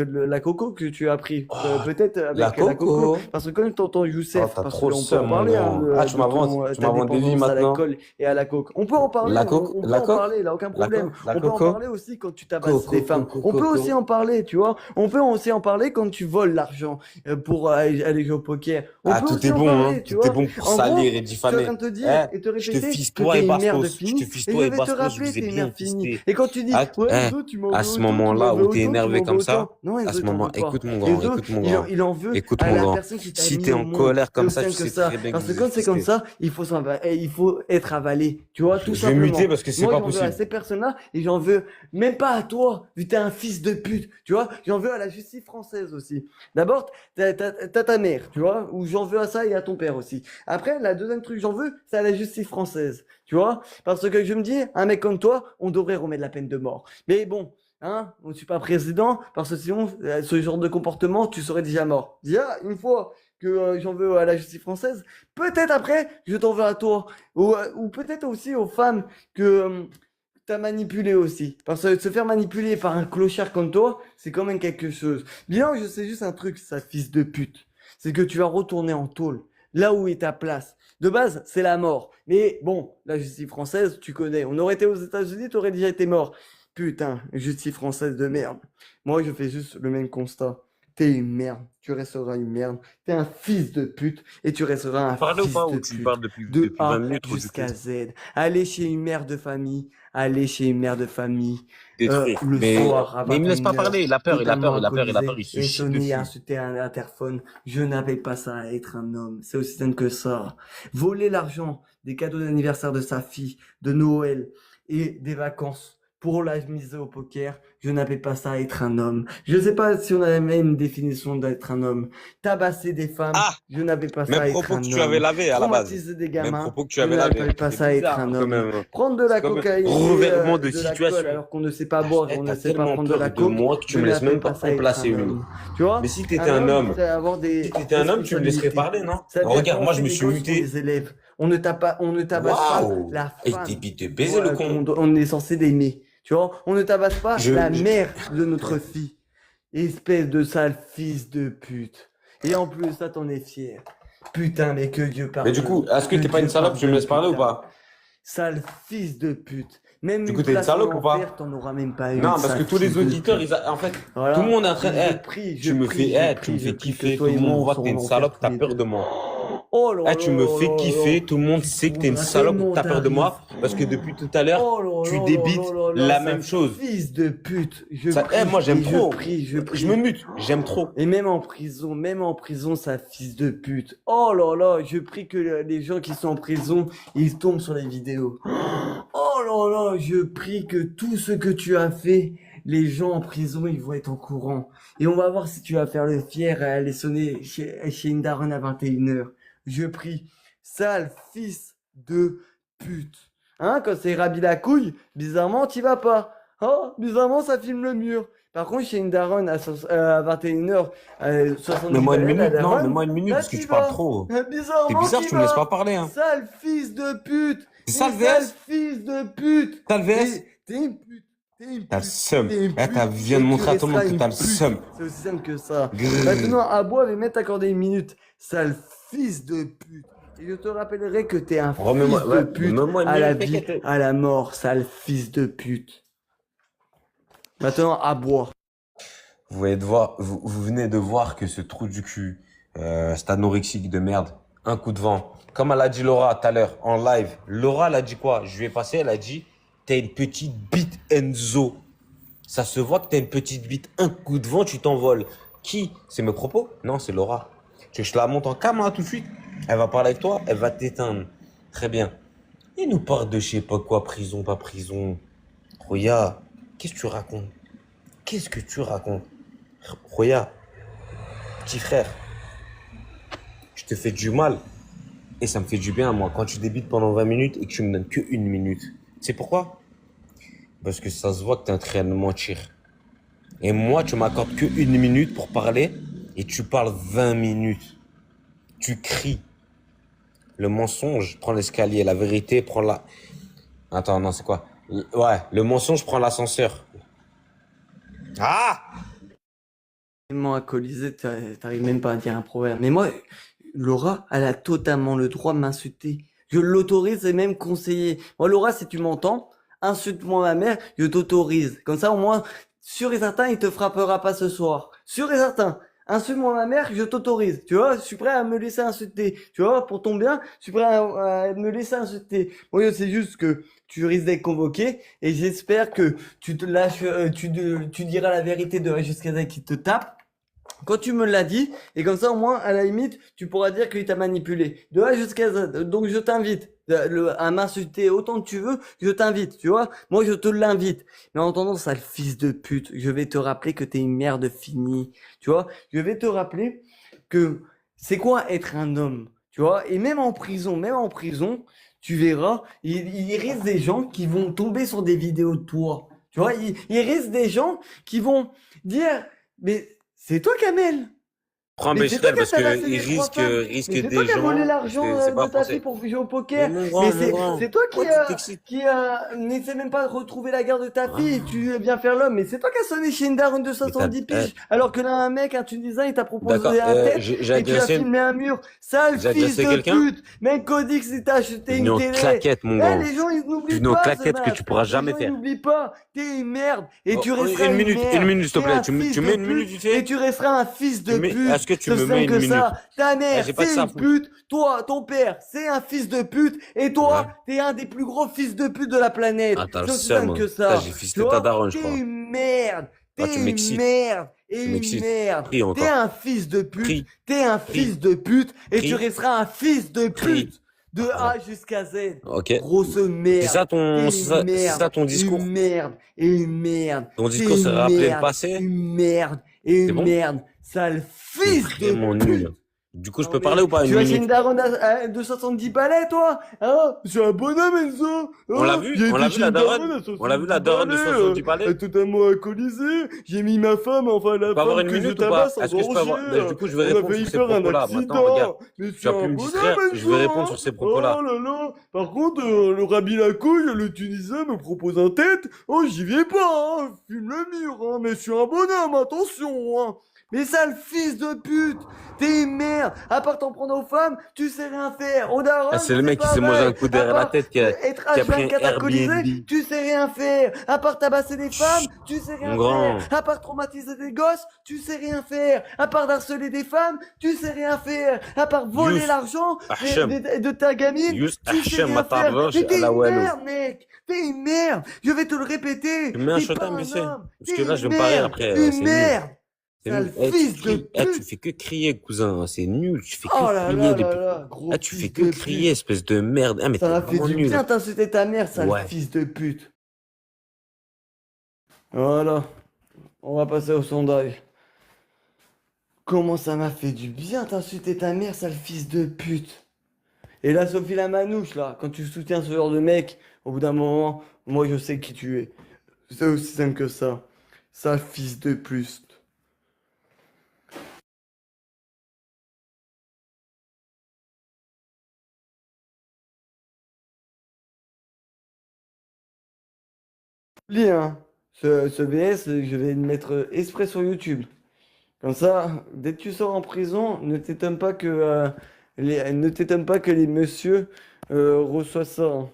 E: la coco que tu as pris.
D: Oh,
E: Peut-être avec
D: la
E: la coco.
D: coco.
E: Parce que quand t'entends
D: Oh,
E: Youssef,
D: t'as
E: parce
D: trop
E: que
D: le
E: on peut en
D: seum, mon
E: parler, hein,
D: grand. Ah,
E: de ta
D: tu m'as vendu des vies
E: dépendance à
D: maintenant.
E: l'alcool et à la coke. On peut en parler,
D: La
E: on
D: coque,
E: peut
D: la
E: en
D: coque,
E: parler, là, aucun
D: la
E: problème.
D: coque, la
E: On peut en
D: coco.
E: parler aussi quand tu tabasses
D: Coco,
E: des femmes.
D: coco,
E: On peut aussi
D: coco.
E: en parler, tu vois. On peut aussi en parler quand tu voles l'argent pour aller jouer au poker. On
D: Ah,
E: peut
D: tout
E: aussi
D: est
E: en
D: bon, hein.
E: parler, tu
D: Tout est
E: vois.
D: bon pour
E: En gros,
D: salir et
E: je suis en
D: diffamer.
E: train de te dire
D: Eh,
E: et te
D: je te
E: répéter
D: fisse
E: que
D: toi
E: t'es
D: et
E: une merde
D: Bastos. Je te
E: finie
D: fisse
E: et je
D: toi et
E: vais te
D: Bastos, je
E: rappeler
D: vous ai
E: t'es une
D: bien
E: merde finie.
D: fisté.
E: Et quand tu dis,
D: Ah,
E: ouais, Enzo, tu m'en
D: à
E: veux
D: ce
E: autant, tu m'en
D: moment-là
E: veux
D: où t'es
E: autant, tu
D: énervé
E: m'en veux
D: comme ça,
E: autant. Non,
D: à
E: Enzo,
D: ce
E: il t'en
D: moment,
E: veut pas.
D: écoute mon grand,
E: Enzo,
D: écoute mon grand,
E: il en veut
D: écoute
E: à
D: mon
E: la
D: grand.
E: personne qui t'a
D: Si
E: mis
D: t'es
E: au
D: en
E: monde.
D: colère
E: C'est
D: comme
E: aussi
D: ça, tu
E: simple que
D: sais
E: ça.
D: très bien que
E: Parce que
D: vous
E: quand
D: êtes
E: c'est comme
D: fisté.
E: ça, il faut être avalé. Tu vois, tout
D: Je vais
E: simplement.
D: muter parce que c'est
E: Moi,
D: pas
E: j'en veux à
D: possible.
E: ces personnes-là et j'en veux même pas à toi, vu que t'es un fils de pute. Tu vois, j'en veux à la justice française aussi. D'abord, t'as ta mère, tu vois, ou j'en veux à ça et à ton père aussi. Après, la deuxième truc que j'en veux, c'est à la justice française. Tu vois, parce que je me dis, un mec comme toi, on devrait remettre la peine de mort. Mais bon. Hein, je suis pas président, parce que sinon, ce genre de comportement, tu serais déjà mort. Déjà, une fois que j'en veux à la justice française, peut-être après, je t'en veux à toi. Ou peut-être aussi aux femmes que t'as manipulé aussi. Parce que se faire manipuler par un clochard comme toi, c'est quand même quelque chose. Bien, je sais juste un truc, ça fils de pute. C'est que tu vas retourner en tôle. Là où est ta place. De base, c'est la mort. Mais bon, la justice française, tu connais. On aurait été aux États-Unis, t'aurais déjà été mort. Putain, justice française de merde. Moi, je fais juste le même constat. T'es une merde. Tu resteras une merde. T'es un fils de pute. Et tu resteras un
D: Parler ou
E: fils
D: pas,
E: de
D: ou tu
E: pute.
D: parles
E: De
D: depuis 20
E: A
D: minutes ou du
E: jusqu'à
D: coup?
E: Z. Allez chez une mère de famille. Allez chez une mère de famille.
D: Détruire.
E: Le soir, à
D: Mais il me laisse pas
E: 21h,
D: parler, il a peur,
E: totalement
D: il a peur, il
E: alcoolisé,
D: se
E: et
D: chie
E: sonner et
D: dessus.
E: insulter un interphone. Je n'avais pas ça à être un homme. C'est aussi simple que ça. Voler l'argent des cadeaux d'anniversaire de sa fille, de Noël et des vacances pour la mise au poker, je n'avais pas ça à être un homme. Je sais pas si on a la même définition d'être un homme. Tabasser des femmes,
D: Ah!
E: je n'avais pas ça à
D: Même
E: être
D: propos
E: un
D: que tu avais
E: homme.
D: lavé à la base.
E: Traumatiser des
D: Même
E: gamins,
D: propos que tu
E: je
D: avais lavé.
E: n'avais pas
D: C'est
E: ça à être
D: bizarre,
E: un
D: quand
E: homme.
D: même.
E: Prendre de la
D: C'est quand même
E: cocaïne,
D: revirement de
E: de
D: situation.
E: l'alcool alors qu'on ne sait pas boire,
D: Eh,
E: on ne
D: t'as
E: sait pas
D: tellement
E: prendre de la
D: peur de
E: coke,
D: moi que tu
E: je
D: me laisses
E: n'avais
D: même
E: pas
D: pas
E: ça à
D: en
E: être
D: placer
E: un
D: une.
E: homme. Tu vois?
D: Mais si t'étais un homme,
E: c'est avoir des
D: si t'étais un homme, tu me laisserais
E: responsabilités.
D: parler, non?
E: Ça veut dire
D: Regarde,
E: qu'on
D: moi,
E: fait
D: je me
E: des
D: suis
E: gosses pour
D: muté.
E: les élèves. On ne tabasse pas
D: Waouh!
E: la
D: Et
E: femme
D: t'es te baiser le con.
E: on est censé d'aimer. Tu vois, on ne tabasse pas
D: Je-
E: la
D: je-
E: mère de notre fille. Espèce de sale fils de pute. Et en plus, ça, t'en es fier. Putain, mais que Dieu
D: Mais
E: pardonne.
D: du coup, est-ce que t'es pas une salope? Tu me laisses parler ou pas?
E: Sale fils de pute. Même
D: Du
E: une
D: coup, t'es une
E: place en
D: salope ou pas?
E: enfer, t'en auras même pas une.
D: Non, parce
E: sale
D: que tous les
E: fils de
D: auditeurs,
E: pute.
D: en fait,
E: Voilà.
D: tout le monde est en train de.
E: Je
D: Eh,
E: prie,
D: tu me fais, tu me fais
E: je prie
D: kiffer,
E: que
D: tout
E: toi
D: le
E: et moi,
D: monde
E: on
D: voit que
E: soit
D: t'es
E: en
D: une
E: enfer
D: salope,
E: tous
D: t'as
E: les
D: peur
E: deux.
D: de moi.
E: Oh là
D: Eh, tu me
E: là
D: fais
E: là
D: kiffer,
E: là.
D: tout le monde sait que t'es une
E: Faudra
D: salope,
E: tellement
D: t'as peur de moi,
E: t'arriver.
D: parce que depuis tout à l'heure,
E: Oh là
D: tu
E: là
D: débites
E: là là là,
D: la
E: sale
D: même chose.
E: Fils de pute. Je
D: Ça,
E: prie,
D: eh, moi, j'aime
E: et
D: trop.
E: je prie.
D: Je me mute, j'aime trop.
E: Et même en prison, ça fils de pute. Oh là là, je prie que les gens qui sont en prison, ils tombent sur les vidéos. Oh là là, je prie que tout ce que tu as fait, les gens en prison, ils vont être au courant. Et on va voir si tu vas faire le fier à aller sonner chez une daronne à 21h. Je prie, sale fils de pute. Hein, quand c'est Rabi la couille, bizarrement, t'y vas pas. Oh, bizarrement, ça filme le mur. Par contre, chez une daronne à 21h, 70
D: Mais moi une
E: balais, la
D: minute, non,
E: daronne,
D: mais moi une minute,
E: là,
D: parce que
E: t'y
D: tu parles
E: vas.
D: trop.
E: Bizarrement,
D: T'es bizarre,
E: t'y
D: tu me laisses
E: vas.
D: pas parler, hein.
E: Sale fils de pute.
D: C'est ça le
E: Sale
D: VS?
E: fils de pute.
D: T'as le VS?
E: T'es une pute. T'es une
D: T'as le
E: pute.
D: seum.
E: T'es une
D: Eh,
E: pute.
D: viens de
E: Et
D: montrer
E: tu
D: à tout le monde
E: resteras
D: que t'as
E: une
D: le
E: pute.
D: seum.
E: C'est aussi simple que ça.
D: Grrr.
E: Maintenant, Aboua va même t'accorder une minute. Sale fils de pute. Et je te rappellerai que t'es un
D: Remets-moi,
E: fils de
D: ouais,
E: pute
D: remets-moi une
E: à la
D: minute,
E: vie,
D: t'inquiète.
E: à la mort, sale fils de pute. Maintenant, Aboua.
D: Vous venez de voir que ce trou du cul, cet anorexique de merde, un coup de vent. Comme elle a dit Laura tout à l'heure, en live. Laura, elle a dit quoi? Je lui ai passé, elle a dit, t'as une petite bite Enzo. Ça se voit que t'as une petite bite. Un coup de vent, tu t'envoles. Qui? C'est mes propos? Non, c'est Laura. Tu veux que je te la monte en caméra tout de suite? Elle va parler avec toi, elle va t'éteindre. Très bien. Il nous parle de je sais pas quoi, prison, pas prison. Roya, qu'est-ce que tu racontes? Qu'est-ce que tu racontes? Roya, petit frère, je te fais du mal et ça me fait du bien à moi quand tu débites pendant 20 minutes et que tu me donnes que 1 minute. Tu sais pourquoi? Parce que ça se voit que t'es en train de mentir. Et moi, tu m'accordes que 1 minute pour parler et tu parles 20 minutes. Tu cries. Le mensonge prend l'escalier, la vérité prend la... Attends, non, c'est quoi? Ouais, le mensonge prend l'ascenseur. Ah!
E: Tellement alcoolisé, t'arrives même pas à dire un proverbe. Mais moi, Laura, elle a totalement le droit de m'insulter. Je l'autorise et même conseiller. Moi, Laura, si tu m'entends, insulte-moi ma mère, je t'autorise. Comme ça, au moins, sûr et certain, il te frappera pas ce soir. Sûr et certain. Insulte-moi ma mère, je t'autorise. Tu vois, je suis prêt à me laisser insulter. Tu vois, pour ton bien, je suis prêt à me laisser insulter. Moi, c'est juste que tu risques d'être convoqué et j'espère que tu te lâches, tu diras la vérité de jusqu'à ce qu'il te tape. Quand tu me l'as dit, et comme ça au moins, à la limite, tu pourras dire qu'il t'a manipulé. De A jusqu'à Z. Donc je t'invite à m'insulter autant que tu veux, je t'invite, tu vois. Moi je te l'invite. Mais en attendant, sale fils de pute, je vais te rappeler que t'es une merde finie. Tu vois, je vais te rappeler que c'est quoi être un homme, tu vois. Et même en prison, tu verras, il risque des gens qui vont tomber sur des vidéos de toi. Tu vois, il risque des gens qui vont dire, mais c'est toi, Kamel.
D: Prends
E: Mais c'est toi
D: Bécherel
E: qui as
D: parce
E: tabassé
D: qu'il
E: les trois
D: risque,
E: femmes.
D: risque
E: Mais c'est
D: des
E: toi qui as volé
D: gens.
E: l'argent
D: C'est
E: de
D: pas
E: ta
D: français.
E: fille pour jouer au poker.
D: Mais mon grand,
E: Mais
D: mon grand.
E: c'est toi
D: Pourquoi tu t'excites?
E: qui n'essaie même pas de retrouver la garde de ta fille et tu viens faire l'homme. Mais c'est toi qui as sonné chez une daronne de 70 piges. Alors que là, un mec, un Tunisien, il t'a proposé
D: D'accord,
E: un tête
D: j'ai
E: et tu as
D: agressé
E: filmé un mur. Sale
D: J'ai
E: fils
D: agressé
E: de
D: quelqu'un
E: pute. Même Codix, il t'a acheté
D: venu
E: une
D: en
E: télé.
D: claquette, mon
E: Eh,
D: grand.
E: les gens, ils n'oublient
D: Venu en
E: pas.
D: claquette
E: ce
D: que
E: match.
D: tu pourras
E: Les
D: jamais
E: gens,
D: faire.
E: ils n'oublient pas. T'es une merde. Et tu
D: Oh,
E: resteras
D: une minute,
E: merde.
D: une minute, s'il te
E: T'es
D: plaît.
E: un
D: Tu me
E: fils
D: mets
E: de
D: une minute,
E: pute
D: vite fait?
E: et tu resteras un fils de pute.
D: Est-ce que tu
E: C'est
D: me
E: simple
D: mets une
E: que
D: minute?
E: ça. Ta mère,
D: j'ai pas de
E: c'est
D: ça à
E: une
D: foutre.
E: pute. Toi, ton père, c'est un fils de pute. Et toi, t'es un des plus gros fils de pute de la planète.
D: Ah, t'as le
E: C'est aussi
D: seum,
E: simple
D: hein.
E: que ça.
D: Putain, j'ai fisté
E: Tu
D: ta
E: vois,
D: daronne, je
E: t'es
D: crois.
E: une merde.
D: Ah, tu
E: T'es une
D: m'excites.
E: merde. Et
D: Tu
E: une
D: m'excites.
E: merde.
D: Prie encore.
E: T'es un fils de pute.
D: Prie.
E: T'es un
D: Prie.
E: fils de pute. Et
D: Prie.
E: tu resteras un fils de
D: Prie.
E: pute. De A jusqu'à Z.
D: Ok.
E: Grosse merde.
D: C'est ça ton,
E: T'es
D: c'est
E: une
D: ça
E: merde.
D: ton discours?
E: Une merde. Et une merde.
D: Ton
E: T'es
D: discours, c'est
E: une
D: rappeler le
E: merde,
D: passé?
E: Une merde. Et
D: C'est
E: une
D: bon?
E: merde. Sale fils de
D: Vraiment
E: pute.
D: nul. Du coup, je
E: Non,
D: peux
E: mais
D: parler ou pas
E: tu
D: une
E: vas chez une
D: minute?
E: daronne de 70 balais, toi? Hein? Je suis un bonhomme, Enzo.
D: On l'a vu? On l'a vu, la daronne? On l'a vu, la daronne de 70 balais?
E: Totalement alcoolisée. J'ai mis ma femme, enfin la
D: Je peux avoir
E: femme
D: une
E: que je
D: minute ou pas?
E: tabasse en
D: Est-ce que je peux avoir...
E: danger.
D: Ben, du coup, je vais
E: On a
D: répondre
E: failli
D: sur ces
E: faire un
D: propos-là. Maintenant, regarde.
E: accident. Mais je
D: Tu
E: suis
D: vas plus
E: un
D: me
E: bonhomme,
D: distraire. Je vais
E: Enzo,
D: répondre
E: hein.
D: sur ces propos-là.
E: Oh là là. Par contre, le Rabbi Lacouille, le Tunisien, me propose un tête. Oh, j'y vais pas, hein. Fume le mur, hein. Mais je suis un bonhomme, attention, hein. Mais sale fils de pute! T'es une merde! À part t'en prendre aux femmes, tu sais rien faire! Au daron,
D: Ah, c'est le mec qui s'est mangé un coup derrière la tête, qui a
E: être
D: pris un
E: H24 alcoolisé,
D: Airbnb.
E: tu sais rien faire! À part tabasser des femmes, tu sais rien
D: Mon grand.
E: faire! À part traumatiser des gosses, tu sais rien faire! À part harceler des femmes, tu sais rien faire! À part voler
D: Yous,
E: l'argent
D: Hachem.
E: de ta gamine,
D: Yous,
E: tu sais
D: Hachem,
E: rien
D: ma
E: faire!
D: tarboche,
E: Mais t'es
D: à la
E: une
D: Wallo.
E: merde, mec! T'es une merde! Je vais te le répéter!
D: Tu me mets un
E: T'es
D: showtime,
E: pas un
D: monsieur.
E: homme!
D: Parce
E: T'es
D: que là, je vais
E: une
D: me parer
E: merde!
D: après.
E: Une
D: C'est nul.
E: merde!
D: C'est
E: Sale
D: nul. Eh,
E: fils de
D: tu
E: pute!
D: fais que crier, cousin. C'est nul. Tu fais que
E: Oh là
D: crier
E: là
D: depuis.
E: là là, gros
D: Ah, tu fais
E: fils
D: que
E: de
D: crier,
E: pute!
D: espèce de merde. Ah, mais
E: Ça
D: t'es
E: m'a fait
D: vraiment
E: du
D: nul.
E: bien d'insulter ta mère, sale
D: Ouais.
E: fils de pute! Voilà, on va passer au sondage. Comment ça m'a fait du bien d'insulter ta mère, sale fils de pute! Et là, Sophie la manouche, là, quand tu soutiens ce genre de mec, au bout d'un moment, moi je sais qui tu es. C'est aussi simple que ça. Sale fils de pute. Oublie, hein. Ce VS, je vais le mettre exprès sur YouTube. Comme ça, dès que tu sors en prison, ne t'étonne pas que les messieurs reçoivent ça, hein.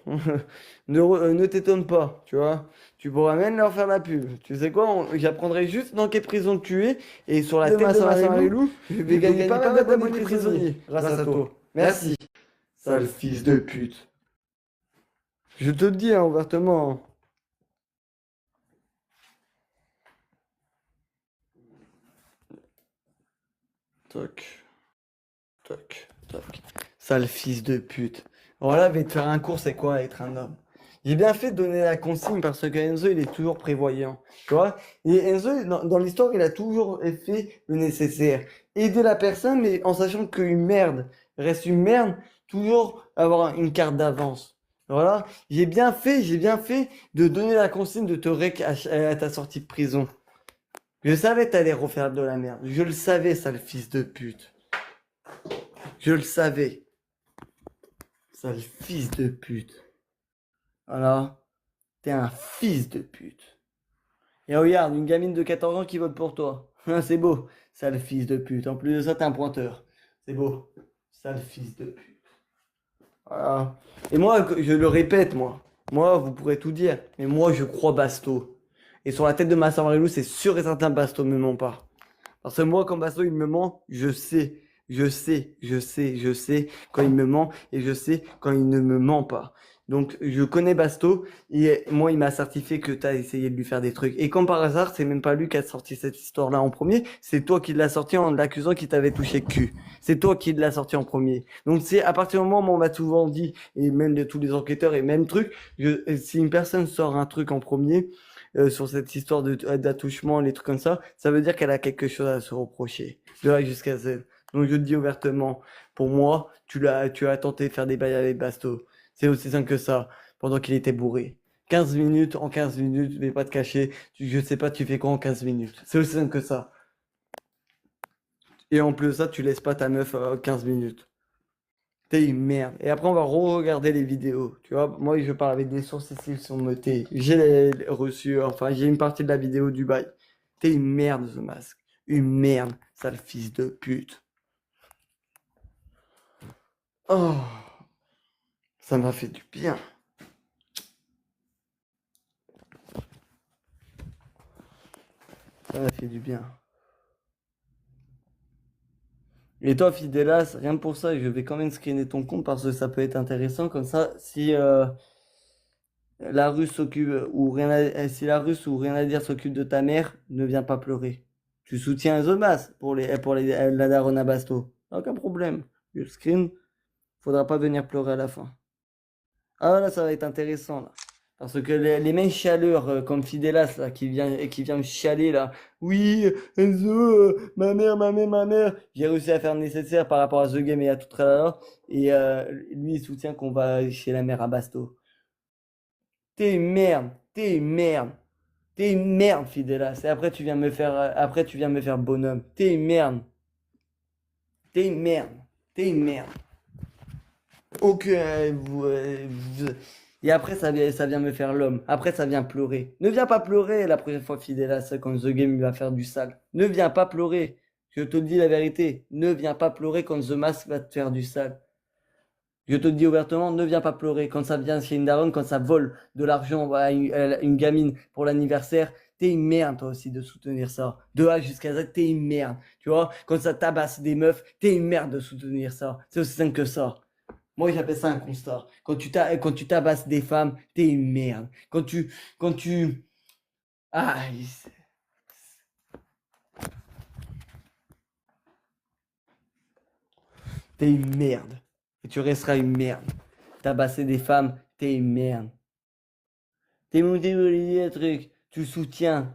E: Ne t'étonne pas, tu vois. Tu pourras même leur faire la pub. Tu sais quoi, j'apprendrai juste dans quelle prison tu es et sur la tête de Massin Loup, je vais gagner pas mal d'abonnés prisonniers grâce à toi. Merci, sale fils de pute. Je te le dis, hein, ouvertement, hein. Toc, toc, toc. Sale fils de pute. Voilà, va te faire un cours, c'est quoi être un homme? J'ai bien fait de donner la consigne parce que Enzo, il est toujours prévoyant. Tu vois? Et Enzo, dans l'histoire, il a toujours fait le nécessaire. Aider la personne, mais en sachant qu'une merde reste une merde, toujours avoir une carte d'avance. Voilà. J'ai bien fait de donner la consigne de te rec à ta sortie de prison. Je savais que t'allais refaire de la merde. Je le savais, sale fils de pute. Je le savais. Sale fils de pute. Voilà. T'es un fils de pute. Et regarde, une gamine de 14 ans qui vote pour toi. C'est beau. Sale fils de pute. En plus de ça, t'es un pointeur. C'est beau. Sale fils de pute. Voilà. Et moi, je le répète, moi. Moi, vous pourrez tout dire. Mais moi, je crois Basto. Et sur la tête de Massa Marilou, c'est sûr et certain, Basto ne me ment pas. Parce que moi, quand Basto, il me ment, je sais quand il me ment et je sais quand il ne me ment pas. Donc, je connais Basto et moi, il m'a certifié que tu as essayé de lui faire des trucs. Et comme par hasard, c'est même pas lui qui a sorti cette histoire-là en premier, c'est toi qui l'as sorti en l'accusant qu'il t'avait touché le cul. C'est toi qui l'as sorti en premier. Donc, c'est à partir du moment où on m'a souvent dit, et même de tous les enquêteurs et même truc, si une personne sort un truc en premier, sur cette histoire d'attouchement, les trucs comme ça veut dire qu'elle a quelque chose à se reprocher. De A jusqu'à Z. Donc je te dis ouvertement, pour moi, tu as tenté de faire des bails avec Basto. C'est aussi simple que ça, pendant qu'il était bourré. 15 minutes, en 15 minutes, je vais pas te cacher, je sais pas tu fais quoi en 15 minutes. C'est aussi simple que ça. Et en plus de ça, tu laisses pas ta meuf 15 minutes. T'es une merde. Et après, on va re-regarder les vidéos. Tu vois, moi, je parle avec des sources ici sur mon thé. J'ai les reçus, enfin, j'ai une partie de la vidéo du bail. T'es une merde, The Mask. Une merde, sale fils de pute. Oh, ça m'a fait du bien. Ça m'a fait du bien. Et toi, Fidélas, rien que pour ça, je vais quand même screener ton compte parce que ça peut être intéressant. Comme ça, si la Russe s'occupe ou rien si la Russe ou rien à dire s'occupe de ta mère, ne viens pas pleurer. Tu soutiens The Mask pour la daronne à Basto. Aucun problème. Je le screen. Faudra pas venir pleurer à la fin. Ah là, ça va être intéressant là. Parce que les mêmes chaleurs comme Fidélas là, qui vient me chialer là. Oui, Enzo, ma mère. J'ai réussi à faire le nécessaire par rapport à The Game et à tout tralala. Et lui, il soutient qu'on va chez la mère à Basto. T'es une merde, Fidélas. Et après, tu viens me faire bonhomme. T'es une merde. Ok, et après, ça vient me faire l'homme. Après, ça vient pleurer. Ne viens pas pleurer la prochaine fois, Fidélas, quand The Game il va faire du sale. Ne viens pas pleurer. Je te dis la vérité. Ne viens pas pleurer quand The Mask va te faire du sale. Je te le dis ouvertement, ne viens pas pleurer. Quand ça vient chez une daronne, quand ça vole de l'argent à une gamine pour l'anniversaire, t'es une merde toi aussi de soutenir ça. De A jusqu'à Z, t'es une merde. Tu vois, quand ça tabasse des meufs, t'es une merde de soutenir ça. C'est aussi simple que ça. Moi, j'appelle ça un constat. Quand tu tabasses des femmes, t'es une merde. Ah, t'es une merde. Et tu resteras une merde. Tabasser des femmes, t'es une merde. T'es monté Olivier, truc. Tu soutiens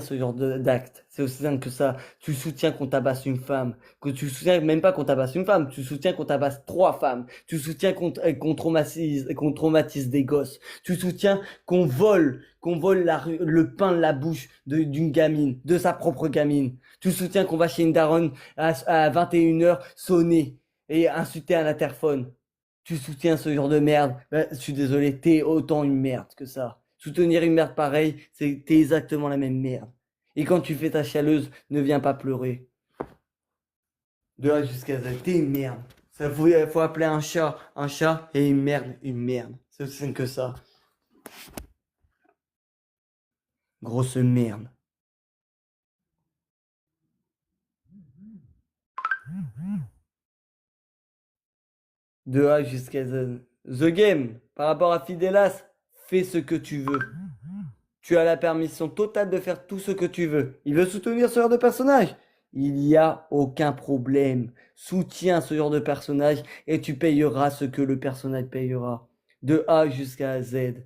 E: ce genre d'acte. C'est aussi simple que ça. Tu soutiens qu'on tabasse une femme. Que tu soutiens même pas qu'on tabasse une femme. Tu soutiens qu'on tabasse 3 femmes. Tu soutiens qu'on traumatise des gosses. Tu soutiens qu'on vole le pain de la bouche d'une gamine, de sa propre gamine. Tu soutiens qu'on va chez une daronne à 21h sonner et insulter un interphone. Tu soutiens ce genre de merde. Ben, je suis désolé, t'es autant une merde que ça. Soutenir une merde pareille, t'es exactement la même merde. Et quand tu fais ta chialeuse, ne viens pas pleurer. De A jusqu'à Z, t'es une merde. Ça faut appeler un chat et une merde, une merde. C'est aussi simple que ça. Grosse merde. De A jusqu'à Z. The Game, par rapport à Fidelas, fais ce que tu veux. Tu as la permission totale de faire tout ce que tu veux. Il veut soutenir ce genre de personnage. Il n'y a aucun problème. Soutiens ce genre de personnage et tu payeras ce que le personnage payera. De A jusqu'à Z.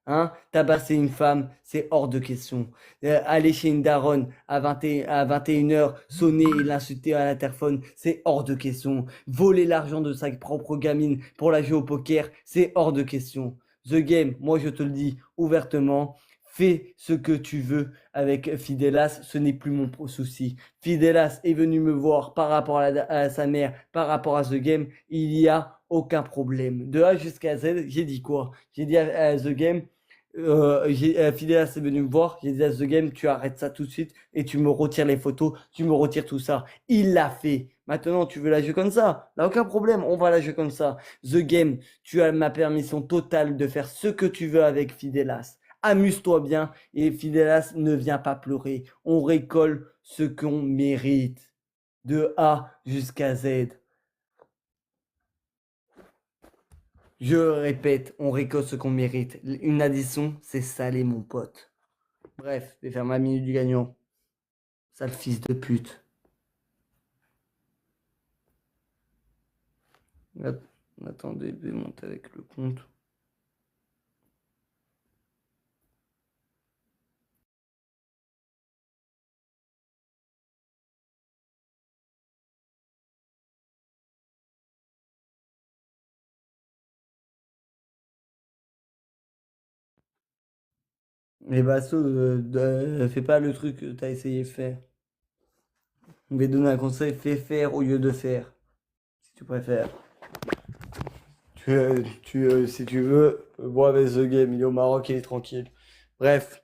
E: Hein? Tabasser une femme, c'est hors de question. Aller chez une daronne à 21h, sonner et l'insulter à l'interphone, c'est hors de question. Voler l'argent de sa propre gamine pour la jouer au poker, c'est hors de question. The Game, moi je te le dis ouvertement, fais ce que tu veux avec Fidelas, ce n'est plus mon souci. Fidelas est venu me voir par rapport à sa mère, par rapport à The Game, il n'y a aucun problème. De A jusqu'à Z, j'ai dit quoi? J'ai dit à The Game, Fidelas est venu me voir, j'ai dit à The Game, tu arrêtes ça tout de suite et tu me retires les photos, tu me retires tout ça. Il l'a fait. Maintenant, tu veux la jouer comme ça? Là, aucun problème, on va la jouer comme ça. The Game, tu as ma permission totale de faire ce que tu veux avec Fidelas. Amuse-toi bien et Fidelas ne vient pas pleurer. On récolte ce qu'on mérite. De A jusqu'à Z. Je répète, on récolte ce qu'on mérite. Une addition, c'est salé, mon pote. Bref, je vais faire ma minute du gagnant. Sale fils de pute. Attendez, je vais monter avec le compte. Et Basso, fais pas le truc que t'as essayé de faire. On va te donner un conseil, fais faire au lieu de faire. Si tu préfères. Si tu veux, bois avec The Game, il est au Maroc, il est tranquille. Bref,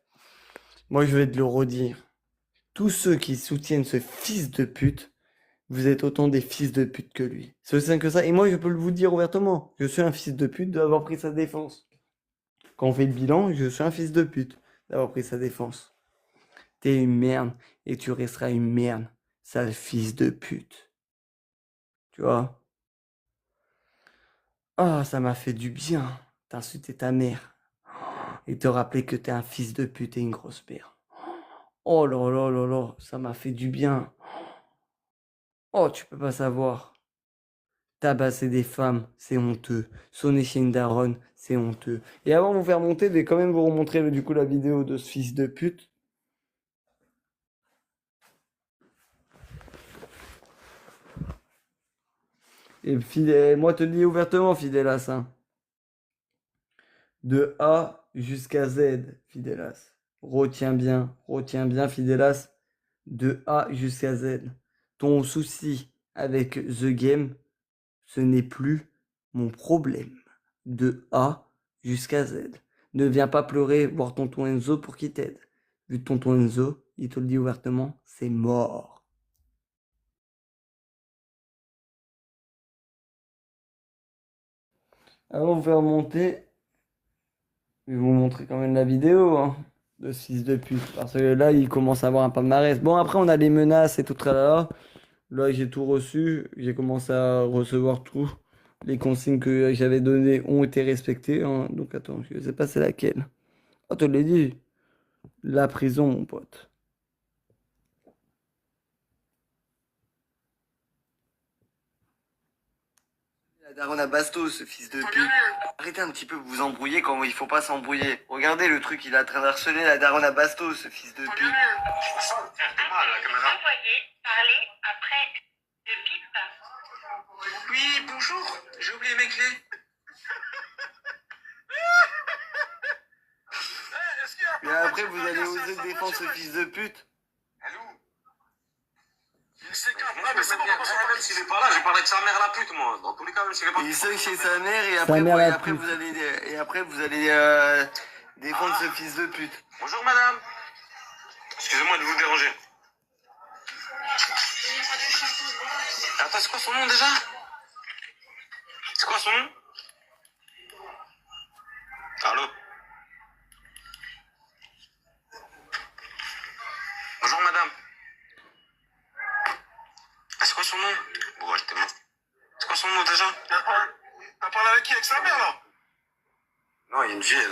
E: moi je vais te le redire. Tous ceux qui soutiennent ce fils de pute, vous êtes autant des fils de pute que lui. C'est aussi simple que ça. Et moi je peux vous le dire ouvertement. Je suis un fils de pute d'avoir pris sa défense. Quand on fait le bilan, je suis un fils de pute d'avoir pris sa défense. T'es une merde et tu resteras une merde, sale fils de pute. Tu vois? Ah, ça m'a fait du bien d'insulter ta mère et te rappeler que t'es un fils de pute et une grosse merde. Oh là là là là, ça m'a fait du bien. Oh, tu peux pas savoir. Tabasser des femmes, c'est honteux. Sonner chez une daronne, c'est honteux. Et avant de vous faire monter, je vais quand même vous remontrer du coup la vidéo de ce fils de pute. Et moi te le dis ouvertement, Fidelas. Hein. De A jusqu'à Z, Fidelas. Retiens bien, Fidelas. De A jusqu'à Z. Ton souci avec The Game, ce n'est plus mon problème. De A jusqu'à Z. Ne viens pas pleurer voir tonton Enzo pour qu'il t'aide. Vu que tonton Enzo, il te le dit ouvertement, c'est mort. Avant de vous faire monter, je vais vous montrer quand même la vidéo hein, de ce fils de pute. Parce que là, il commence à avoir un palmarès. Bon, après, on a les menaces et tout tralala. Là, j'ai tout reçu. J'ai commencé à recevoir tout. Les consignes que j'avais données ont été respectées. Hein. Donc, attends, je sais pas c'est laquelle. Oh, te l'ai dit. La prison, mon pote. La daronne à Bastos, ce fils de pute. Arrêtez un petit peu de vous embrouiller quand il faut pas s'embrouiller. Regardez le truc, il est en train d'harceler la daronne à Bastos, ce fils de pute.
H: Envoyer parler après le pipe.
I: Oui, bonjour, j'ai oublié mes clés.
E: Et après, vous allez oser défendre ce fils de pute.
I: Ouais, mais c'est bon, même s'il est pas là, je parle avec sa mère la pute, moi. Dans tous les cas, même s'il est pas
E: Il seuil chez sa mère et Sa après, mère vous, la et après pute. vous allez défendre ce fils de pute.
I: Bonjour, madame. Excusez-moi de vous déranger. Attends, c'est quoi son nom déjà? C'est quoi son nom? Allô? Bonjour, madame. Ah, c'est quoi son nom? Bon, ouais, j'étais mort. C'est quoi son nom déjà? T'as parlé avec qui? Avec sa mère, là? Non, il y a une vieille,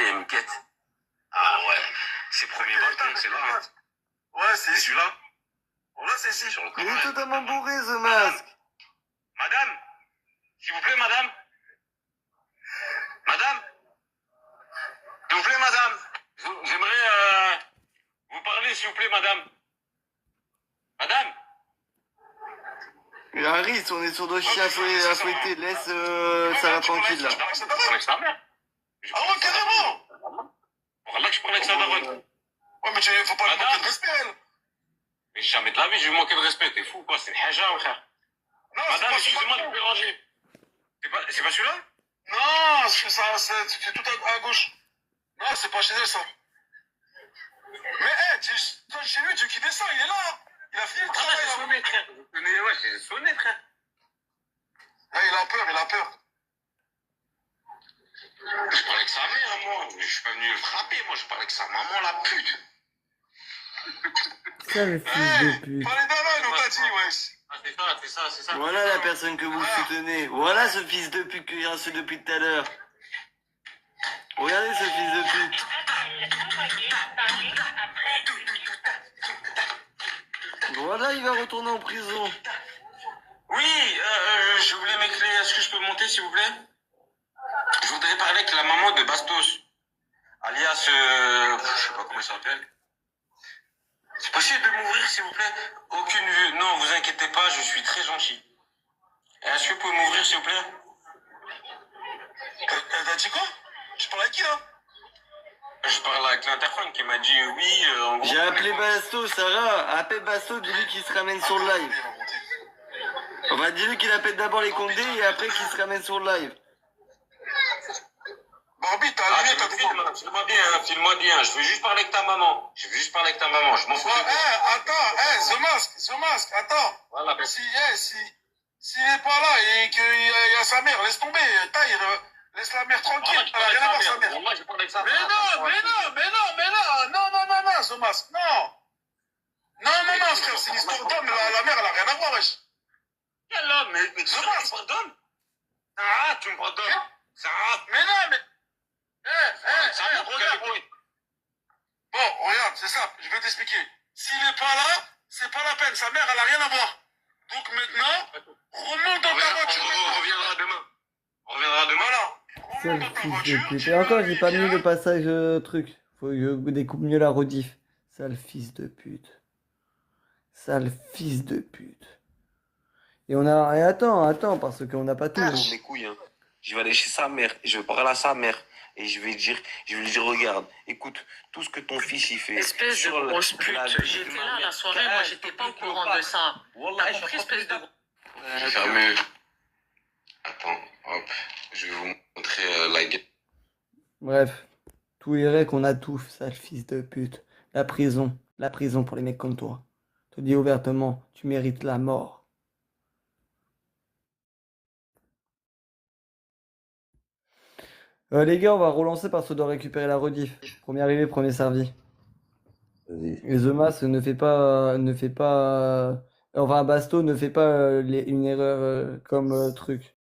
I: elle me quête. Ah ouais, c'est premier balcon, c'est là. Hein. Ouais, c'est celui-là. Oh là, c'est ici, sur le
E: Il
I: coin.
E: est totalement bourré, ce masque.
I: Madame, s'il vous plaît, madame. Madame, s'il vous plaît, madame. J'aimerais vous parler, s'il vous plaît, madame. Madame.
E: Il arrive, on est sur deux chiens à fouetter. Laisse Sarah tranquille, là.
I: Je parle avec sa mère. Ah ouais, carrément. Voilà que je parle avec sa daronne. Ouais, mais faut pas lui manquer de respect, elle. Mais jamais de la vie, je vais manquer de respect. T'es fou, quoi. C'est une haja, ou frère. Non, madame, excusez-moi de vous déranger. C'est pas celui-là? Non, c'est tout à gauche. Non, c'est pas chez elle, ça. Mais, chez lui, tu veux qu'il descend, il est là. Il a fini le travail. J'ai sonné, frère. Ouais, j'ai sonné, frère. Il a peur, il a peur. Je parlais avec sa mère, moi. Je suis pas venu le frapper, moi. Je parlais avec sa maman, la pute.
E: Ça, le fils de pute.
I: Parlez d'Alan, on t'a dit, wesh. Ah, c'est ça.
E: Voilà la personne que vous soutenez. Voilà ce fils de pute que j'ai reçu depuis tout à l'heure. Regardez ce fils de pute.
H: Envoyer parler après le pipe.
E: Voilà, il va retourner en prison.
I: Oui, je voulais mes clés. Est-ce que je peux monter, s'il vous plaît? Je voudrais parler avec la maman de Bastos. Alias, je sais pas comment elle s'appelle. C'est possible de m'ouvrir, s'il vous plaît? Aucune vue. Non, vous inquiétez pas, je suis très gentil. Est-ce que vous pouvez m'ouvrir, s'il vous plaît? T'as dit quoi? Je parle avec qui, là? Je parle avec l'interphone qui m'a dit oui, en gros.
E: J'ai appelé Bastos, Sarah. Appelle Bastos, dis-lui qu'il se ramène sur le live. Enfin, dis-lui qu'il appelle d'abord les condés et après qu'il se ramène sur le live.
I: Barbie, t'as allumé ta film. Filme-moi bien. Je veux juste parler avec ta maman. Je m'en fous. The Mask, attends. Voilà, s'il est pas là et qu'il y a sa mère, laisse tomber. Laisse la mère tranquille. Elle a rien à voir, sa mère. Moi, je parle avec sa mère. Mais non, The Mask, non. Non, frère, c'est l'histoire d'homme. La mère, elle a rien à voir, wesh. Quel homme? Mais The Mask, pardonne. Ah, tu me pardonnes. Mais non, mais. Regarde. Bon, regarde, c'est ça, je vais t'expliquer. S'il est pas là, c'est pas la peine, sa mère, elle a rien à voir. Donc maintenant, remonte dans ta voiture. On reviendra demain. Voilà.
E: C'est le fils de pute. Et encore, j'ai pas mis le passage truc. Faut que je découpe mieux la rediff. Sale fils de pute. Sale fils de pute. Et on a. Et attends, parce qu'on n'a pas tout.
D: Mes couilles, hein. Je vais aller chez sa mère, je vais parler à sa mère. Et je vais lui dire, regarde, écoute, tout ce que ton fils il fait.
B: Espèce de grosse pute. J'étais là la soirée, moi j'étais pas au courant de ça. T'as compris, espèce de gros.
I: Fermé. Attends, hop, je vais vous montrer la gueule.
E: Bref, tout irait qu'on a tout, sale fils de pute. La prison pour les mecs comme toi. Je te dis ouvertement, tu mérites la mort. Les gars, on va relancer parce qu'on doit récupérer la rediff. Premier arrivé, premier servi.
F: Vas-y.
E: Et The Mask ne fait pas, enfin Basto ne fait pas une erreur comme truc.